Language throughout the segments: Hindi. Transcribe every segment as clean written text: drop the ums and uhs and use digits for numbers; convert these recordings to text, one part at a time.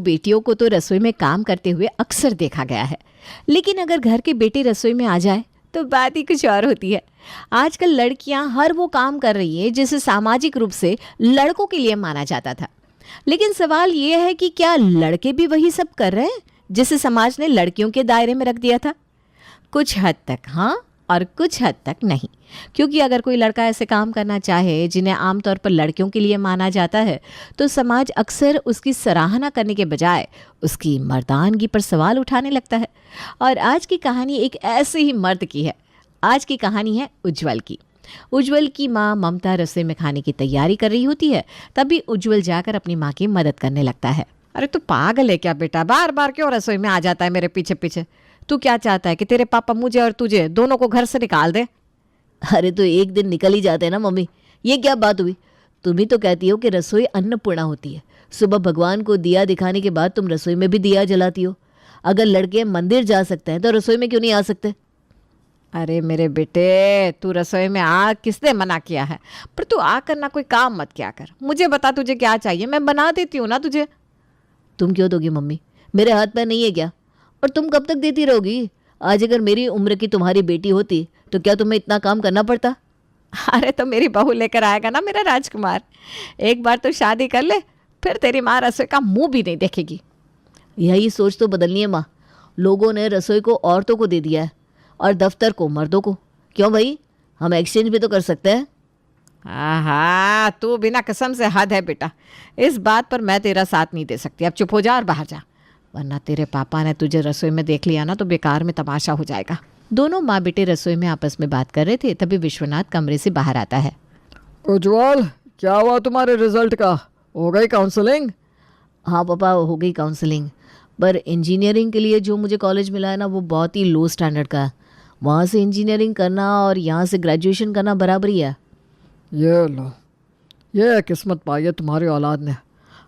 बेटियों को तो रसोई में काम करते हुए अक्सर देखा गया है, लेकिन अगर घर के बेटे रसोई में आ जाए तो बात ही कुछ और होती है। आजकल लड़कियां हर वो काम कर रही है जिसे सामाजिक रूप से लड़कों के लिए माना जाता था। लेकिन सवाल ये है कि क्या लड़के भी वही सब कर रहे हैं जिसे समाज ने लड़कियों के दायरे में रख दिया था? कुछ हद तक हाँ और कुछ हद तक नहीं, क्योंकि अगर कोई लड़का ऐसे काम करना चाहे जिन्हें आमतौर पर लड़कियों के लिए माना जाता है तो समाज अक्सर उसकी सराहना करने के बजाय उसकी मर्दानगी पर सवाल उठाने लगता है। और आज की कहानी एक ऐसे ही मर्द की है। आज की कहानी है उज्जवल की। उज्जवल की माँ ममता रसोई में खाने की तैयारी कर रही होती है, तभी उज्जवल जाकर अपनी माँ की मदद करने लगता है। अरे तू पागल है क्या बेटा? बार बार क्यों रसोई में आ जाता है मेरे पीछे पीछे? तू क्या चाहता है कि तेरे पापा मुझे और तुझे दोनों को घर से निकाल दे? अरे तो एक दिन निकल ही जाते हैं ना मम्मी, ये क्या बात हुई? तुम ही तो कहती हो कि रसोई अन्नपूर्णा होती है। सुबह भगवान को दिया दिखाने के बाद तुम रसोई में भी दिया जलाती हो। अगर लड़के मंदिर जा सकते हैं तो रसोई में क्यों नहीं आ सकते? अरे मेरे बेटे, तू रसोई में आ किसने मना किया है? पर तू आकर ना कोई काम मत क्या कर। मुझे बता तुझे क्या चाहिए, मैं बना देती हूँ ना तुझे। तुम क्यों दोगी मम्मी? मेरे हाथ में नहीं है क्या? और तुम कब तक देती रहोगी? आज अगर मेरी उम्र की तुम्हारी बेटी होती तो क्या तुम्हें इतना काम करना पड़ता? अरे तो मेरी बहू लेकर आएगा ना मेरा राजकुमार। एक बार तो शादी कर ले, फिर तेरी माँ रसोई का मुंह भी नहीं देखेगी। यही सोच तो बदलनी है माँ। लोगों ने रसोई को औरतों को दे दिया है और दफ्तर को मर्दों को। क्यों भाई, हम एक्सचेंज भी तो कर सकते हैं। हाँ, तू बिना कसम से हद है बेटा। इस बात पर मैं तेरा साथ नहीं दे सकती। अब चुप हो जा और बाहर जा, वरना तेरे पापा ने तुझे रसोई में देख लिया ना तो बेकार में तमाशा हो जाएगा। दोनों माँ बेटे रसोई में आपस में बात कर रहे थे, तभी विश्वनाथ कमरे से बाहर आता है। उज्जवल, क्या हुआ तुम्हारे रिजल्ट का? हो गई काउंसलिंग? हाँ पापा, हो गई काउंसलिंग, पर इंजीनियरिंग के लिए जो मुझे कॉलेज मिला है ना वो बहुत ही लो स्टैंडर्ड का है। वहाँ से इंजीनियरिंग करना और यहाँ से ग्रेजुएशन करना बराबर ही है। ये लो, ये किस्मत पाई है तुम्हारी औलाद ने।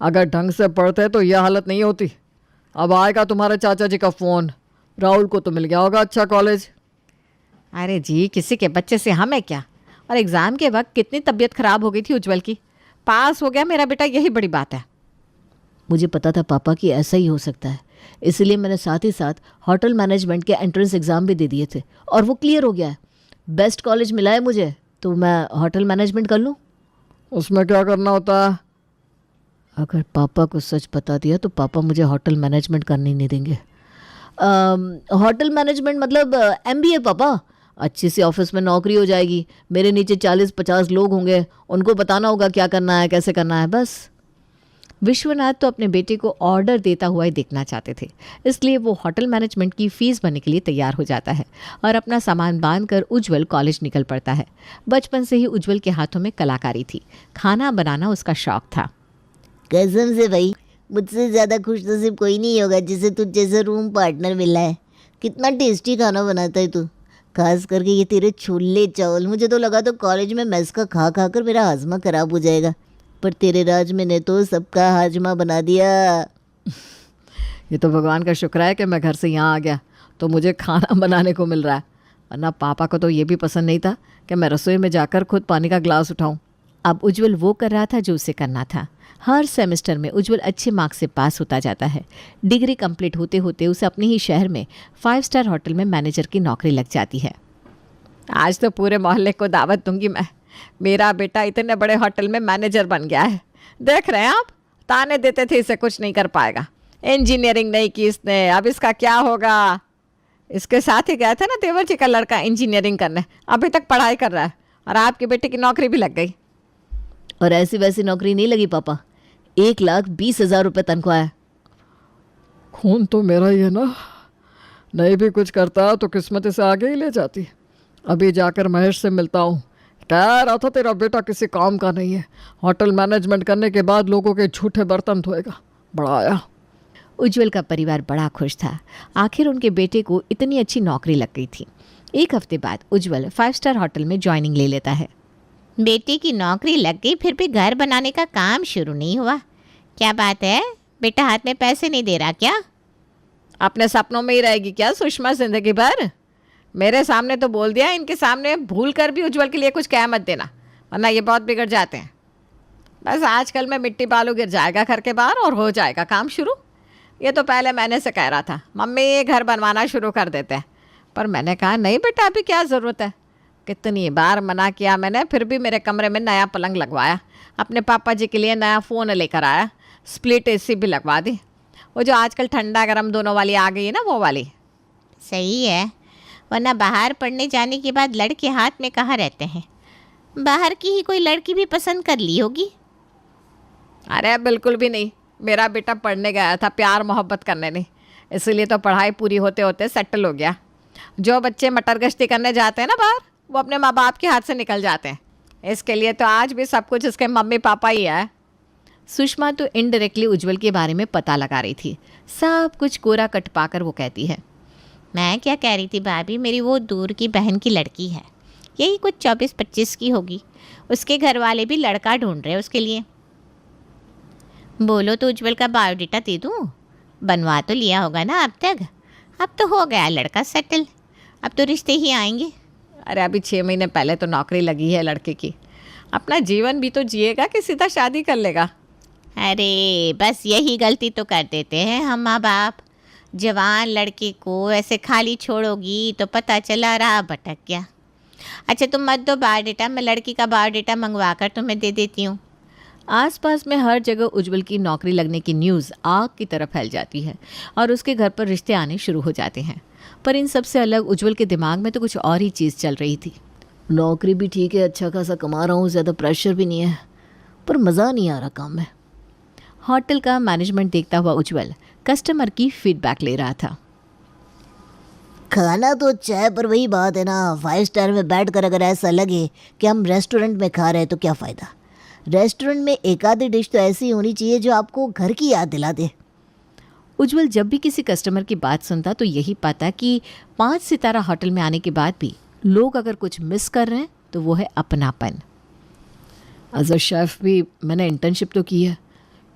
अगर ढंग से पढ़ते तो यह हालत नहीं होती। अब आएगा तुम्हारे चाचा जी का फ़ोन। राहुल को तो मिल गया होगा अच्छा कॉलेज। अरे जी, किसी के बच्चे से हमें क्या? और एग्ज़ाम के वक्त कितनी तबीयत खराब हो गई थी उज्जवल की। पास हो गया मेरा बेटा, यही बड़ी बात है। मुझे पता था पापा कि ऐसा ही हो सकता है, इसलिए मैंने साथ ही साथ होटल मैनेजमेंट के एंट्रेंस एग्ज़ाम भी दे दिए थे और वो क्लियर हो गया है। बेस्ट कॉलेज मिला है मुझे, तो मैं होटल मैनेजमेंट कर लूँ। उसमें क्या करना होता है? अगर पापा को सच बता दिया तो पापा मुझे होटल मैनेजमेंट करने नहीं देंगे। होटल मैनेजमेंट मतलब MBA पापा। अच्छी सी ऑफिस में नौकरी हो जाएगी, मेरे नीचे 40-50 लोग होंगे, उनको बताना होगा क्या करना है कैसे करना है, बस। विश्वनाथ तो अपने बेटे को ऑर्डर देता हुआ ही देखना चाहते थे, इसलिए वो होटल मैनेजमेंट की फीस भरने के लिए तैयार हो जाता है और अपना सामान बांधकर उज्जवल कॉलेज निकल पड़ता है। बचपन से ही उज्जवल के हाथों में कलाकारी थी, खाना बनाना उसका शौक था। कसम से भाई, मुझसे ज़्यादा खुश नसीब कोई नहीं होगा जिसे तुझ जैसे रूम पार्टनर मिला है। कितना टेस्टी खाना बनाता है तू, खास करके ये तेरे छोले चावल। मुझे तो लगा तो कॉलेज में मेस का खा खा कर मेरा हाजमा खराब हो जाएगा, पर तेरे राज में ने तो सबका हाजमा बना दिया। ये तो भगवान का शुक्र है कि मैं घर से यहाँ आ गया तो मुझे खाना बनाने को मिल रहा है, वरना पापा को तो ये भी पसंद नहीं था कि मैं रसोई में जाकर खुद पानी का ग्लास उठाऊं। अब उज्जवल वो कर रहा था जो उसे करना था। हर सेमेस्टर में उज्जवल अच्छे मार्क्स से पास होता जाता है। डिग्री कंप्लीट होते होते उसे अपने ही शहर में 5 स्टार होटल में मैनेजर की नौकरी लग जाती है। आज तो पूरे मोहल्ले को दावत दूंगी मैं। मेरा बेटा इतने बड़े होटल में मैनेजर बन गया है। देख रहे हैं आप, ताने देते थे इसे कुछ नहीं कर पाएगा, इंजीनियरिंग नहीं की इसने, अब इसका क्या होगा। इसके साथ ही गया था ना देवर जी का लड़का इंजीनियरिंग करने, अभी तक पढ़ाई कर रहा है और आपके बेटे की नौकरी भी लग गई। और ऐसी वैसी नौकरी नहीं लगी पापा, 1,20,000 रुपये तनख्वाह है। खून तो मेरा ही है ना, नहीं भी कुछ करता तो किस्मत इसे आगे ही ले जाती। अभी जाकर महेश से मिलता हूँ। कह रहा था तेरा बेटा किसी काम का नहीं है, होटल मैनेजमेंट करने के बाद लोगों के झूठे बर्तन धोएगा। बड़ा आया। उज्जवल का परिवार बड़ा खुश था, आखिर उनके बेटे को इतनी अच्छी नौकरी लग गई थी। एक हफ्ते बाद उज्जवल 5 स्टार होटल में ज्वाइनिंग ले लेता है। बेटे की नौकरी लग गई, फिर भी घर बनाने का काम शुरू नहीं हुआ। क्या बात है, बेटा हाथ में पैसे नहीं दे रहा क्या? अपने सपनों में ही रहेगी क्या सुषमा जिंदगी भर? मेरे सामने तो बोल दिया, इनके सामने भूल कर भी उज्जवल के लिए कुछ कह मत देना, वरना ये बहुत बिगड़ जाते हैं। बस आजकल में मिट्टी बालू गिर जाएगा घर के बाहर और हो जाएगा काम शुरू। ये तो पहले मैंने से कह रहा था, मम्मी ये घर बनवाना शुरू कर देते हैं। पर मैंने कहा नहीं बेटा, अभी क्या ज़रूरत है। कितनी बार मना किया मैंने, फिर भी मेरे कमरे में नया पलंग लगवाया, अपने पापा जी के लिए नया फ़ोन लेकर आया, स्प्लिट एसी भी लगवा दी, वो जो आजकल ठंडा गर्म दोनों वाली आ गई है ना, वो वाली। सही है, वरना बाहर पढ़ने जाने के बाद लड़के हाथ में कहाँ रहते हैं। बाहर की ही कोई लड़की भी पसंद कर ली होगी। अरे बिल्कुल भी नहीं, मेरा बेटा पढ़ने गया था प्यार मोहब्बत करने नहीं, इसीलिए तो पढ़ाई पूरी होते होते सेटल हो गया। जो बच्चे मटर गश्ती करने जाते हैं ना बाहर, वो अपने माँ बाप के हाथ से निकल जाते हैं। इसके लिए तो आज भी सब कुछ इसके मम्मी पापा ही है। सुषमा तो इनडायरेक्टली उज्जवल के बारे में पता लगा रही थी। सब कुछ कोरा कट पाकर वो कहती है, मैं क्या कह रही थी भाभी, मेरी वो दूर की बहन की लड़की है, यही कुछ 24-25 की होगी। उसके घर वाले भी लड़का ढूंढ रहे हैं उसके लिए। बोलो तो उज्जवल का बायोडाटा दे दूँ। बनवा तो लिया होगा ना अब तक, अब तो हो गया लड़का सेटल, अब तो रिश्ते ही आएंगे। अरे अभी 6 महीने पहले तो नौकरी लगी है लड़के की, अपना जीवन भी तो जिएगा कि सीधा शादी कर लेगा। अरे बस यही गलती तो कर देते हैं हम माँ बाप। जवान लड़के को ऐसे खाली छोड़ोगी तो पता चला राह भटक गया। अच्छा तुम मत दो बायोडाटा, मैं लड़की का बायोडाटा मंगवा कर तुम्हें दे देती हूँ। आसपास में हर जगह उज्जवल की नौकरी लगने की न्यूज़ आग की तरह फैल जाती है और उसके घर पर रिश्ते आने शुरू हो जाते हैं। पर इन सब से अलग उज्जवल के दिमाग में तो कुछ और ही चीज़ चल रही थी। नौकरी भी ठीक है, अच्छा खासा कमा रहा हूँ, ज़्यादा प्रेशर भी नहीं है, पर मज़ा नहीं आ रहा काम में। होटल का मैनेजमेंट देखता हुआ उज्जवल कस्टमर की फीडबैक ले रहा था। खाना तो अच्छा है, पर वही बात है ना, 5 स्टार में बैठ कर अगर ऐसा लगे कि हम रेस्टोरेंट में खा रहे हैं तो क्या फ़ायदा। रेस्टोरेंट में एक आधी डिश तो ऐसी होनी चाहिए जो आपको घर की याद दिला दे। उज्जवल जब भी किसी कस्टमर की बात सुनता तो यही पाता कि 5 सितारा होटल में आने के बाद भी लोग अगर कुछ मिस कर रहे हैं तो वो है अपनापन। एज अ शेफ़ भी मैंने इंटर्नशिप तो की है,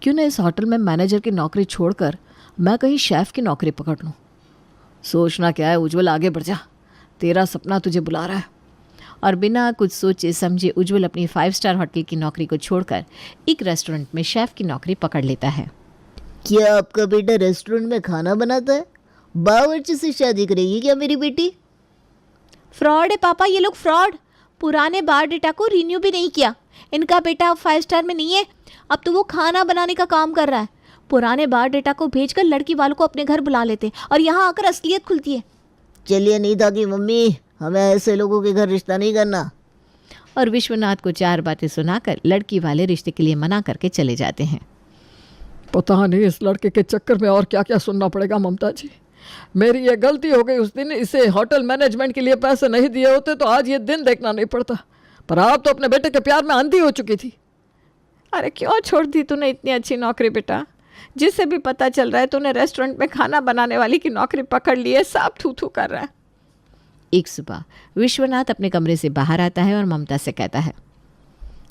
क्यों ना इस होटल में मैनेजर की नौकरी छोड़कर मैं कहीं शेफ़ की नौकरी पकड़ लूँ। सोचना क्या है उज्जवल, आगे बढ़ जा, तेरा सपना तुझे बुला रहा है। और बिना कुछ सोचे समझे उज्जवल अपनी 5 स्टार होटल की नौकरी को छोड़कर एक रेस्टोरेंट में शेफ़ की नौकरी पकड़ लेता है। क्या आपका बेटा रेस्टोरेंट में खाना बनाता है? बावर्ची से शादी करेगी क्या मेरी बेटी? फ्रॉड है पापा, ये लोग फ्रॉड। पुराने बायोडाटा को रिन्यू भी नहीं किया। इनका बेटा अब 5 स्टार में नहीं है, अब तो वो खाना बनाने का काम कर रहा है। पुराने बायोडाटा को भेजकर लड़की वालों को अपने घर बुला लेते और यहाँ आकर असलियत खुलती है। चलिए नहीं था कि मम्मी, हमें ऐसे लोगों के घर रिश्ता नहीं करना। और विश्वनाथ को 4 बातें सुनाकर लड़की वाले रिश्ते के लिए मना करके चले जाते हैं। पता नहीं इस लड़के के चक्कर में और क्या क्या सुनना पड़ेगा ममता जी। मेरी ये गलती हो गई, उस दिन इसे होटल मैनेजमेंट के लिए पैसे नहीं दिए होते तो आज ये दिन देखना नहीं पड़ता। पर आप तो अपने बेटे के प्यार में अंधी हो चुकी थी। अरे क्यों छोड़ दी तूने इतनी अच्छी नौकरी बेटा, जिससे भी पता चल रहा है तूने रेस्टोरेंट में खाना बनाने वाली की नौकरी पकड़ ली है, सब थू थू कर रहा है। एक सुबह विश्वनाथ अपने कमरे से बाहर आता है और ममता से कहता है,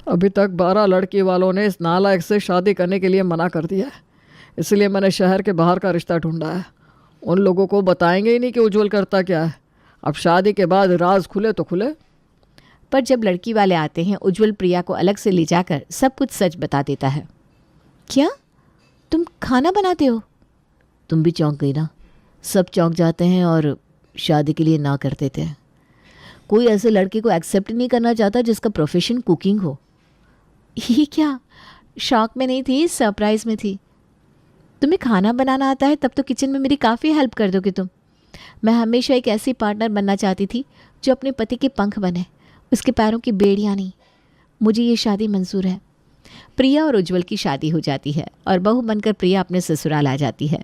अभी तक 12 लड़की वालों ने इस नालायक से शादी करने के लिए मना कर दिया है, इसलिए मैंने शहर के बाहर का रिश्ता ढूंढा है। उन लोगों को बताएंगे ही नहीं कि उज्जवल करता क्या है। अब शादी के बाद राज खुले तो खुले। पर जब लड़की वाले आते हैं उज्जवल प्रिया को अलग से ले जाकर सब कुछ सच बता देता है। क्या तुम खाना बनाते हो? तुम भी चौंक गई ना? सब चौंक जाते हैं और शादी के लिए ना कर देते हैं। कोई ऐसे लड़के को एक्सेप्ट नहीं करना चाहता जिसका प्रोफेशन कुकिंग हो। ये क्या, शॉक में नहीं थी, सरप्राइज में थी। तुम्हें खाना बनाना आता है तब तो किचन में मेरी काफ़ी हेल्प कर दोगे तुम। मैं हमेशा एक ऐसी पार्टनर बनना चाहती थी जो अपने पति के पंख बने, उसके पैरों की बेड़ियाँ नहीं। मुझे ये शादी मंजूर है। प्रिया और उज्जवल की शादी हो जाती है और बहू बनकर प्रिया अपने ससुराल आ जाती है।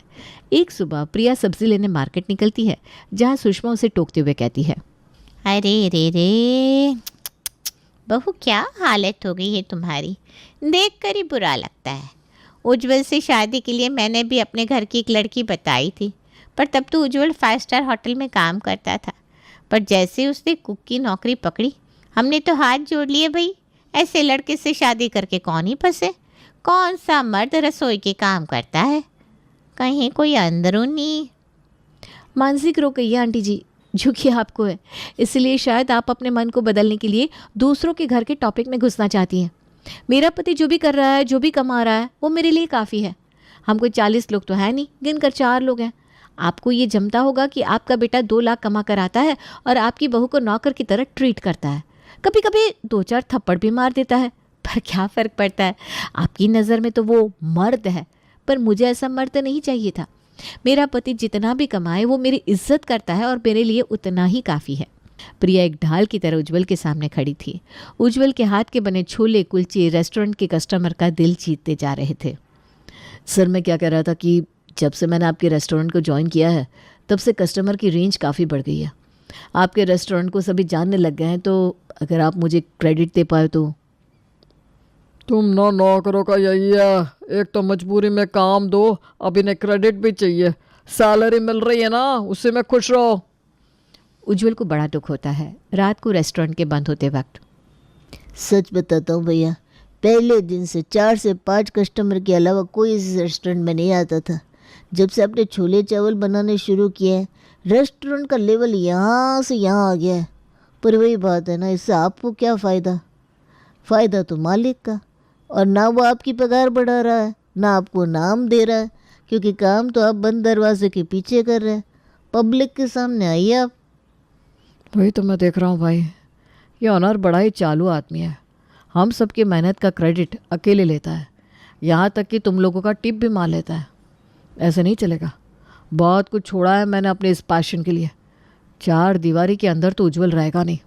एक सुबह प्रिया सब्जी लेने मार्केट निकलती है, जहाँ सुषमा उसे टोकते हुए कहती है, अरे रे रे बहू, क्या हालत हो गई है तुम्हारी, देख कर ही बुरा लगता है। उज्जवल से शादी के लिए मैंने भी अपने घर की एक लड़की बताई थी, पर तब तो उज्जवल 5 स्टार होटल में काम करता था। पर जैसे उसने कुक की नौकरी पकड़ी, हमने तो हाथ जोड़ लिए भाई। ऐसे लड़के से शादी करके कौन ही फंसे। कौन सा मर्द रसोई के काम करता है, कहीं कोई अंदरूनी मानसिक रोग है आंटी जी, जो कि आपको है। इसलिए शायद आप अपने मन को बदलने के लिए दूसरों के घर के टॉपिक में घुसना चाहती हैं। मेरा पति जो भी कर रहा है, जो भी कमा रहा है, वो मेरे लिए काफ़ी है। हम कोई 40 लोग तो है नहीं, गिनकर 4 लोग हैं। आपको ये जमता होगा कि आपका बेटा 2 लाख कमा कर आता है और आपकी बहू को नौकर की तरह ट्रीट करता है, कभी कभी 2-4 थप्पड़ भी मार देता है, पर क्या फ़र्क पड़ता है? आपकी नज़र में तो वो मर्द है, पर मुझे ऐसा मर्द नहीं चाहिए था। मेरा पति जितना भी कमाए वो मेरी इज्जत करता है और मेरे लिए उतना ही काफ़ी है। प्रिया एक ढाल की तरह उज्जवल के सामने खड़ी थी। उज्जवल के हाथ के बने छोले कुलचे रेस्टोरेंट के कस्टमर का दिल जीतते जा रहे थे। सर मैं क्या कह रहा था कि जब से मैंने आपके रेस्टोरेंट को ज्वाइन किया है तब से कस्टमर की रेंज काफ़ी बढ़ गई है। आपके रेस्टोरेंट को सभी जानने लग गए हैं, तो अगर आप मुझे क्रेडिट दे पाए तो। तुम ना नौकरों का यही है, एक तो मजबूरी में काम दो, अब इन्हें क्रेडिट भी चाहिए। सैलरी मिल रही है ना, उससे में खुश रहो। उज्जवल को बड़ा दुख होता है रात को रेस्टोरेंट के बंद होते वक्त। सच बताता हूँ भैया, पहले दिन से 4 से 5 कस्टमर के अलावा कोई इस रेस्टोरेंट में नहीं आता था। जब से आपने छोले चावल बनाने शुरू किए हैं, रेस्टोरेंट का लेवल यहाँ से यहाँ आ गया है। पर वही बात है ना, इससे आपको क्या फ़ायदा? फ़ायदा तो मालिक का, और ना वो आपकी पगार बढ़ा रहा है, ना आपको नाम दे रहा है, क्योंकि काम तो आप बंद दरवाजे के पीछे कर रहे हैं। पब्लिक के सामने आइए आप। वही तो मैं देख रहा हूँ भाई, ये ऑनर बड़ा ही चालू आदमी है। हम सबकी मेहनत का क्रेडिट अकेले लेता है, यहाँ तक कि तुम लोगों का टिप भी मार लेता है। ऐसे नहीं चलेगा। बहुत कुछ छोड़ा है मैंने अपने इस पैशन के लिए। 4 दीवारी के अंदर तो उज्जवल रहेगा नहीं।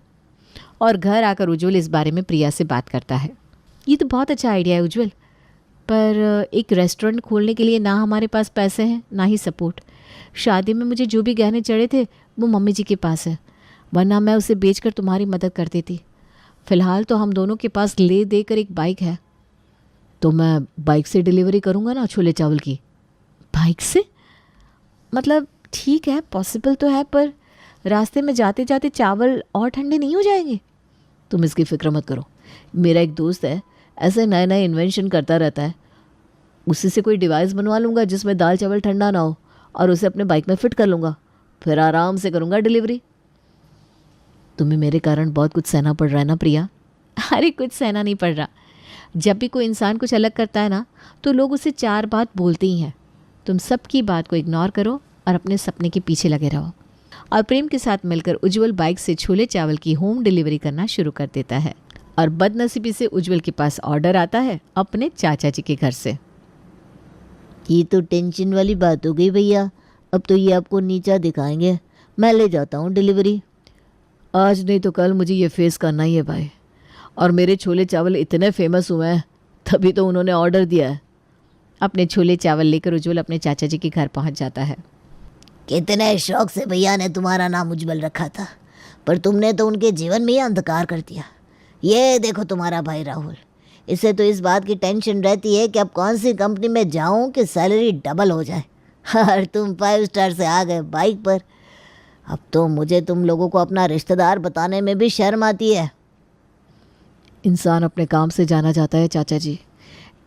और घर आकर उज्जवल इस बारे में प्रिया से बात करता है। ये तो बहुत अच्छा आइडिया है उज्जवल, पर एक रेस्टोरेंट खोलने के लिए ना हमारे पास पैसे हैं ना ही सपोर्ट। शादी में मुझे जो भी गहने चढ़े थे वो मम्मी जी के पास है, वरना मैं उसे बेचकर तुम्हारी मदद कर देती। फ़िलहाल तो हम दोनों के पास ले देकर एक बाइक है। तो मैं बाइक से डिलीवरी करूँगा ना छोले चावल की। बाइक से? मतलब ठीक है, पॉसिबल तो है, पर रास्ते में जाते जाते चावल और ठंडे नहीं हो जाएंगे? तुम इसकी फ़िक्र मत करो। मेरा एक दोस्त है, ऐसे नए नए इन्वेंशन करता रहता है। उसी से कोई डिवाइस बनवा लूँगा जिसमें दाल चावल ठंडा ना हो, और उसे अपने बाइक में फ़िट कर लूँगा, फिर आराम से करूँगा डिलीवरी। तुम्हें मेरे कारण बहुत कुछ सहना पड़ रहा है ना प्रिया? अरे कुछ सहना नहीं पड़ रहा। जब भी कोई इंसान कुछ अलग करता है ना, तो लोग उसे 4 बात बोलते ही हैं। तुम सबकी बात को इग्नोर करो और अपने सपने के पीछे लगे रहो। और प्रेम के साथ मिलकर उज्जवल बाइक से छोले चावल की होम डिलीवरी करना शुरू कर देता है। और बदनसीबी से उज्जवल के पास ऑर्डर आता है अपने चाचा जी के घर से। ये तो टेंशन वाली बात हो गई भैया, अब तो ये आपको नीचा दिखाएंगे। मैं ले जाता हूँ डिलीवरी। आज नहीं तो कल मुझे ये फेस करना ही है भाई। और मेरे छोले चावल इतने फेमस हुए हैं तभी तो उन्होंने ऑर्डर दिया है। अपने छोले चावल लेकर उज्जवल अपने चाचा जी के घर पहुंच जाता है। कितने शौक से भैया ने तुम्हारा नाम उज्जवल रखा था, पर तुमने तो उनके जीवन में ही अंधकार कर दिया। ये देखो तुम्हारा भाई राहुल, इसे तो इस बात की टेंशन रहती है कि अब कौन सी कंपनी में जाऊं कि सैलरी डबल हो जाए। और तुम 5 स्टार से आ गए बाइक पर। अब तो मुझे तुम लोगों को अपना रिश्तेदार बताने में भी शर्म आती है। इंसान अपने काम से जाना जाता है चाचा जी।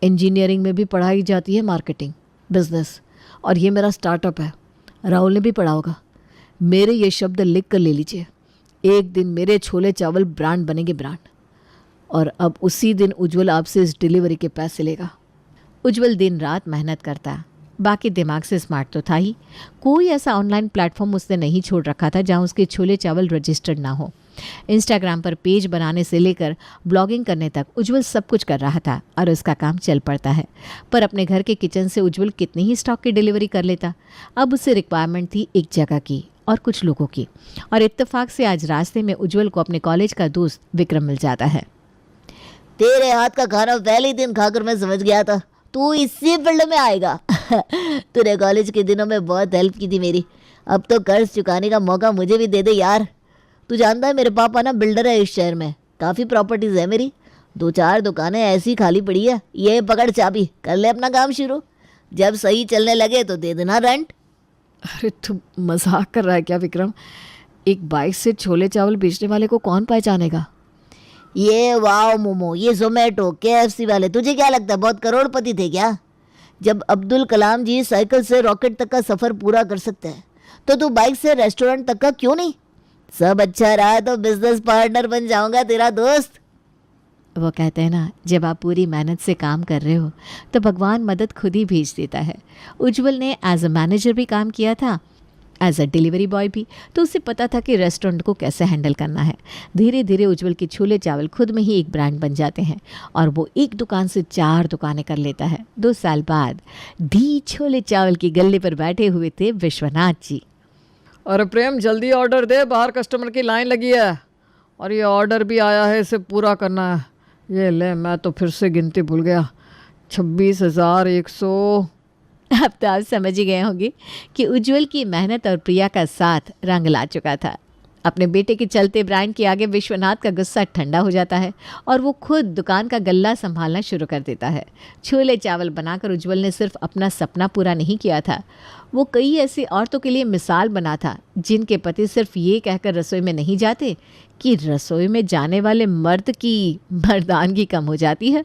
इंजीनियरिंग में भी पढ़ाई जाती है मार्केटिंग, बिजनेस, और ये मेरा स्टार्टअप है। राहुल ने भी पढ़ा होगा। मेरे ये शब्द लिख कर ले लीजिए। एक दिन मेरे छोले चावल ब्रांड बनेंगे, ब्रांड। और अब उसी दिन उज्जवल आपसे इस डिलीवरी के पैसे लेगा। उज्जवल दिन रात मेहनत करता है, बाकी दिमाग से स्मार्ट तो था ही। कोई ऐसा ऑनलाइन प्लेटफॉर्म उसने नहीं छोड़ रखा था जहां उसके छोले चावल रजिस्टर्ड ना हो। इंस्टाग्राम पर पेज बनाने से लेकर ब्लॉगिंग करने तक उज्जवल सब कुछ कर रहा था और उसका काम चल पड़ता है। पर अपने घर के किचन से उज्जवल कितनी ही स्टॉक की डिलीवरी कर लेता। अब उसे रिक्वायरमेंट थी एक जगह की और कुछ लोगों की। और इत्तेफाक से आज रास्ते में उज्जवल को अपने कॉलेज का दोस्त विक्रम मिल जाता है। तेरे हाथ का खाना पहले ही दिन खाकर मैं समझ गया था तू इसी फील्ड में आएगा। तूने कॉलेज के दिनों में बहुत हेल्प की थी मेरी, अब तो कर्ज चुकाने का मौका मुझे भी दे दे यार। तू जानता है मेरे पापा ना बिल्डर है इस शहर में, काफ़ी प्रॉपर्टीज़ है मेरी। 2-4 दुकानें ऐसी खाली पड़ी है, ये पकड़ चाबी, कर ले अपना काम शुरू। जब सही चलने लगे तो दे देना रेंट। अरे तू मजाक कर रहा है क्या विक्रम? एक बाइक से छोले चावल बेचने वाले को कौन पहचानेगा? ये वाओ मोमो, ये जोमेटो, KFC वाले, तुझे क्या लगता है बहुत करोड़पति थे क्या? जब अब्दुल कलाम जी साइकिल से रॉकेट तक का सफ़र पूरा कर सकते हैं तो तू बाइक से रेस्टोरेंट तक का क्यों नहीं? सब अच्छा रहा तो बिजनेस पार्टनर बन जाऊंगा तेरा दोस्त। वो कहते हैं ना, जब आप पूरी मेहनत से काम कर रहे हो तो भगवान मदद खुद ही भेज देता है। उज्जवल ने एज अ मैनेजर भी काम किया था, एज अ डिलीवरी बॉय भी, तो उसे पता था कि रेस्टोरेंट को कैसे हैंडल करना है। धीरे धीरे उज्जवल के छोले चावल खुद में ही एक ब्रांड बन जाते हैं और वो एक दुकान से 4 दुकानें कर लेता है। 2 साल बाद दी छोले चावल की गल्ले पर बैठे हुए थे विश्वनाथ जी। अरे प्रेम जल्दी ऑर्डर दे, बाहर कस्टमर की लाइन लगी है और ये ऑर्डर भी आया है, इसे पूरा करना है। ये ले, मैं तो फिर से गिनती भूल गया, 26,100। अब तो आप समझ ही गए होंगे कि उज्जवल की मेहनत और प्रिया का साथ रंग ला चुका था। अपने बेटे के चलते ब्रांड के आगे विश्वनाथ का गुस्सा ठंडा हो जाता है और वो खुद दुकान का गल्ला संभालना शुरू कर देता है। छोले चावल बनाकर उज्जवल ने सिर्फ अपना सपना पूरा नहीं किया था, वो कई ऐसी औरतों के लिए मिसाल बना था जिनके पति सिर्फ ये कहकर रसोई में नहीं जाते कि रसोई में जाने वाले मर्द की मर्दानगी कम हो जाती है।